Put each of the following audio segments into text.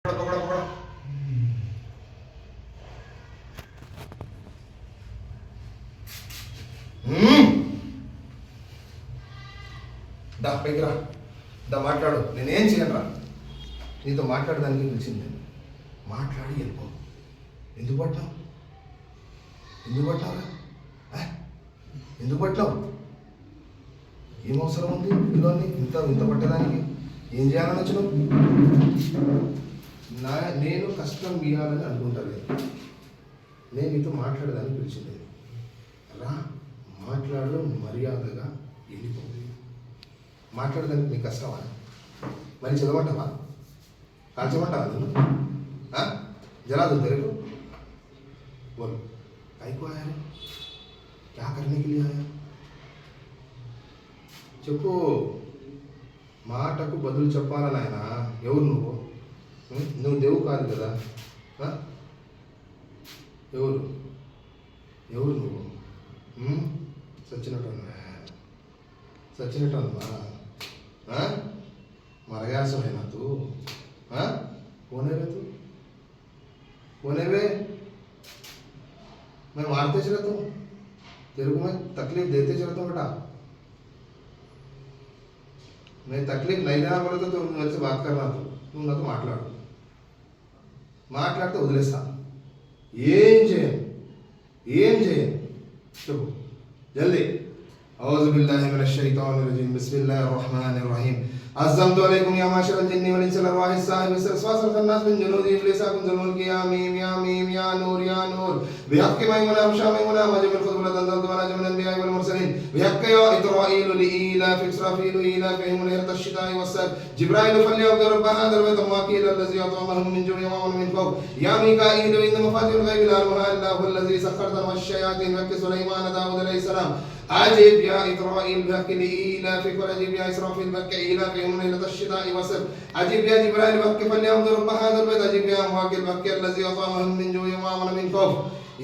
దా పైకి రా, దా మాట్లాడు. నేనేం చేయను రా, నీతో మాట్లాడడానికి పిలిచింది. మాట్లాడి వెళ్ళిపో. ఎందుకు పట్టావు? ఎందుకు పట్టావురా? ఎందుకు పట్టావు? ఏం అవసరం ఉంది పిల్లోని ఇంత ఇంత పట్టడానికి? ఏం చేయాలని వచ్చినావు? నేను కష్టం గీయాలని అనుకుంటాను. నేను నీతో మాట్లాడడానికి పిలిచింది. రా, మాట్లాడు, మర్యాదగా వెళ్ళిపో. మాట్లాడడానికి నీకు కష్టమా? మరి చదవమంటావా? కాల్చమంటావా నన్ను? जरा दो तेरे को, बोलो काहे को आया है, क्या करने के लिए आया? చెప్పు. మాటకు బదులు చెప్పాలా నాయన? ఎవరు నువ్వు? నువ్వు దేవు కాదు కదా. ఎవరు ఎవరు నువ్వు? సచ్చినట్టు సచ్చినట్టు అన్నా मर गया सो है ना तू? कौन है रे तू? कौन है वे? मैं मारते चलता हूँ, तेरे को मैं तकलीफ देते चलता हूँ बेटा. मैं तकलीफ नहीं देना बोले तो मेरे से बात करना. तू ना तो మాట్లాడితే వదిలేస్తా. ఏం చేయను చెప్పు జల్దీ. औज़ु बिल्लाहि मिनश शैतानिर रजीम, बिस्मिल्लाहिर रहमानिर रहीम. अज़्ज़मतु अलैकुम या माशरल जिन्नि वल इंसि वल वाहिद साहिब सस्वासल खन्नास बिन जुनूद इब्लिस कुन जुनून की या मीम या नूर बिहक़्क़ि मैमुना हमशा मैमुना वजबल खुदबल तंदल वला जमन अंबिया वल मुरसलीन बिहक़्क़ि या इतराईल लीला फि इसराफील ईला फिहिम लहरत अश्शिता'i वस्सैफ जिब्राईल फल्यअब्द रब्ब हादल बैत वाक़ील अल्लज़ी अत'अमहum min जु'i व min फ़ौक़ या मीकाईल इंद मफ़ातिहुल ग़ैबि ला यअलमुहा इल्ला हुवल लज़ी सख़ख़र वश्शयातीन वक्क सुलैमान दाऊद अलैहि सलाम अजीब या इतराईल बिहक़्क़ि लीला फि अजीब या इसराफील बिहक़्क़ि ईला फिहिम लहरत अश्शिता'i वस्सैफ अजीब या जिब्राईल बिहक़्क़ि फल्यअब्द रब्ब हादल बैत अजीब या वाक़ील बिहक़्क़ि अल्लज़ी अत'अमहum min जु'i व min फ़ौक़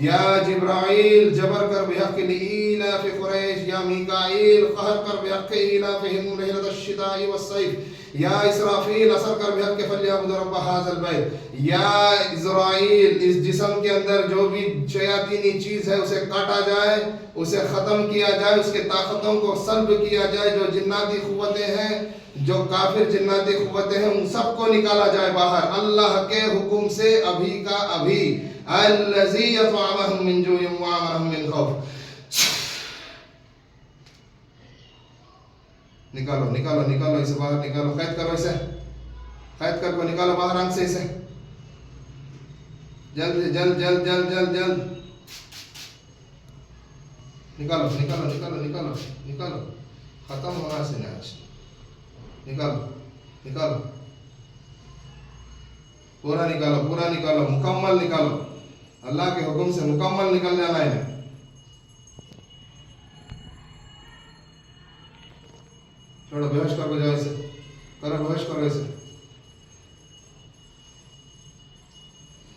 या जिब्राईल जबर कर बिहक़्क़ि लीला फि क़ुरैश या मीकाईल क़हर कर बिहक़्क़ि ईला फिहिम लहरत अश्शिता'i वस्सैफ या इसराफील असर कर बिहक़्क़ि फल्यअब्द रब्ब हाज़ल बैत या इज़राईल इस जिस्म के अंदर जो भी शयातीनी चीज़ है उसे काटा जाए, उसे ख़त्म किया जाए, उसके ताकतों को सल्ब किया जाए. जो जिन्नाती क़ुव्वतें हैं, जो काफिर जिन्नाती क़ुव्वतें हैं, उन सबको निकाला जाए बाहर अल्लाह के हुक्म से अभी का अभी. अल्लज़ी अत'अमहum min जु'in व आमनहुम min ख़ौफ़. निकालो निकालो निकालो इसे बाहर निकालो. कैद करो इसे, कैद करको निकालो बाहर आंख से इसे. जल्द जल्द जल्द जल्द जल्द जल्द निकालो निकालो निकालो निकालो निकालो. खत्म होना से आज. निकालो निकालो पूरा निकालो, पूरा निकालो, मुकम्मल निकालो. अल्लाह के हुक्म से मुकम्मल निकल जाना है. छोड़ो, बेहोश करो जाओ इसे, करो बेहोश करो इसे.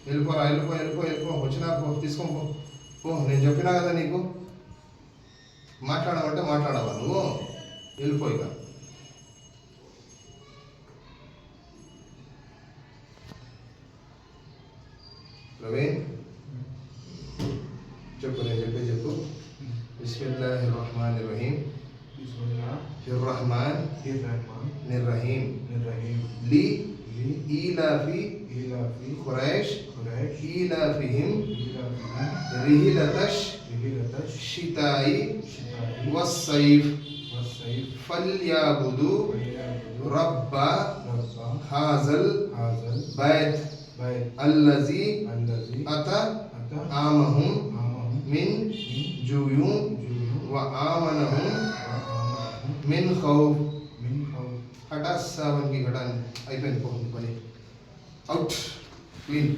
వెళ్ళిపోరా వెళ్ళిపో వెళ్ళిపో వెళ్ళిపో. వచ్చినా పో, తీసుకోపో పో. నేను చెప్పినా కదా నీకు, మాట్లాడమంటే మాట్లాడవా నువ్వు? వెళ్ళిపో ఇక. ప్రవీణ్ చెప్పు, నేను చెప్పు. బిస్మిల్లాహిర్ రహమానిర్ రహీం. बिस्मिल्लाहिर्रहमानिर रहीम. ली ईलाफी क़ुरैश ईलाफिहिम रिहिलतश शिताई वस्सैफ फल्यअबुदू रब्ब हाज़ल बैत अल्लज़ी अत'अमहुम मिन जु'in व आमनहुम मिन खौफ. हटा सावन की घटान. అయిపోయింది, పని అవుట్, క్లీన్.